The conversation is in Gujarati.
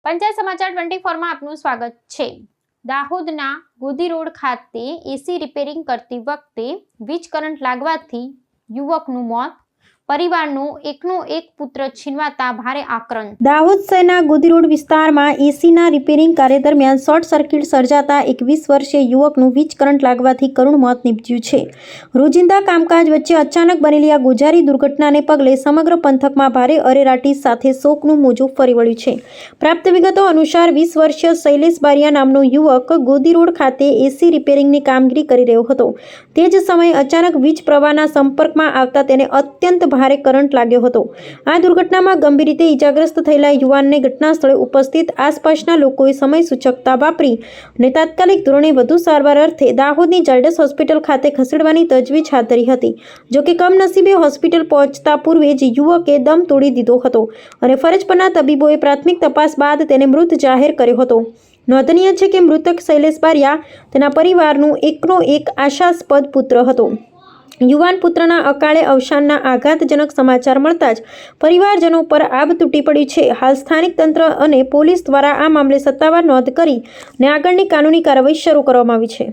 પંચાયત સમાચાર 24 માં આપનું સ્વાગત છે। દાહોદના ગોધી રોડ ખાતે એસી રિપેરિંગ કરતી વખતે વીજ કરંટ લાગવાથી યુવકનું મોત, પરિવારનો એકનો એક પુત્ર છીનવાતા ભારે આક્રંદ। દાહોદ શહેરના ગોધી રોડ વિસ્તારમાં એસીના રિપેરિંગ કાર્ય દરમિયાન શોર્ટ સર્કિટ સર્જાતા 21 વર્ષીય યુવકનું વીજ કરંટ લાગવાથી કરુણ મોત નીપજ્યું છે। રોજિંદા કામકાજ વચ્ચે અચાનક બનેલી આ ગોઝારી દુર્ઘટનાને પગલે સમગ્ર પંથકમાં ભારે અરેરાટી સાથે શોકનું મોજું ફરી વળ્યું છે। પ્રાપ્ત વિગતો અનુસાર 20 વર્ષીય શૈલેષ બારિયા નામનો યુવક ગોધી રોડ ખાતે એસી રિપેરિંગની કામગીરી કરી રહ્યો હતો। તે જ સમયે અચાનક વીજ પ્રવાહના સંપર્કમાં આવતા તેને અત્યંત ભારે કરંટ લાગ્યો હતો। આ દુર્ઘટનામાં ગંભીર રીતે ઈજાગ્રસ્ત થયેલા યુવાનને ઘટના સ્થળે ઉપસ્થિત આસપાસના લોકોએ સમય સૂચકતા વાપરી અને તાત્કાલિક ધોરણે વધુ સારવાર અર્થે દાહોદની ઝાયડસ હોસ્પિટલ ખાતે ખસેડવાની તજવીજ હાથ ધરી હતી। જોકે કમનસીબે હોસ્પિટલ પહોંચતા પૂર્વે જ યુવકે દમ તોડી દીધો હતો અને ફરજ પરના તબીબોએ પ્રાથમિક તપાસ બાદ તેને મૃત જાહેર કર્યો હતો। નોંધનીય છે કે મૃતક શૈલેષ બારિયા તેના પરિવારનું એકનો એક આશાસ્પદ પુત્ર હતો। યુવાન પુત્રના અકાળે અવસાનના આઘાતજનક સમાચાર મળતા જ પરિવારજનો પર આબ તૂટી પડ્યું છે। હાલ સ્થાનિક તંત્ર અને પોલીસ દ્વારા આ મામલે સત્તાવાર નોંધ કરી અને આગળની કાનૂની કાર્યવાહી શરૂ કરવામાં આવી છે।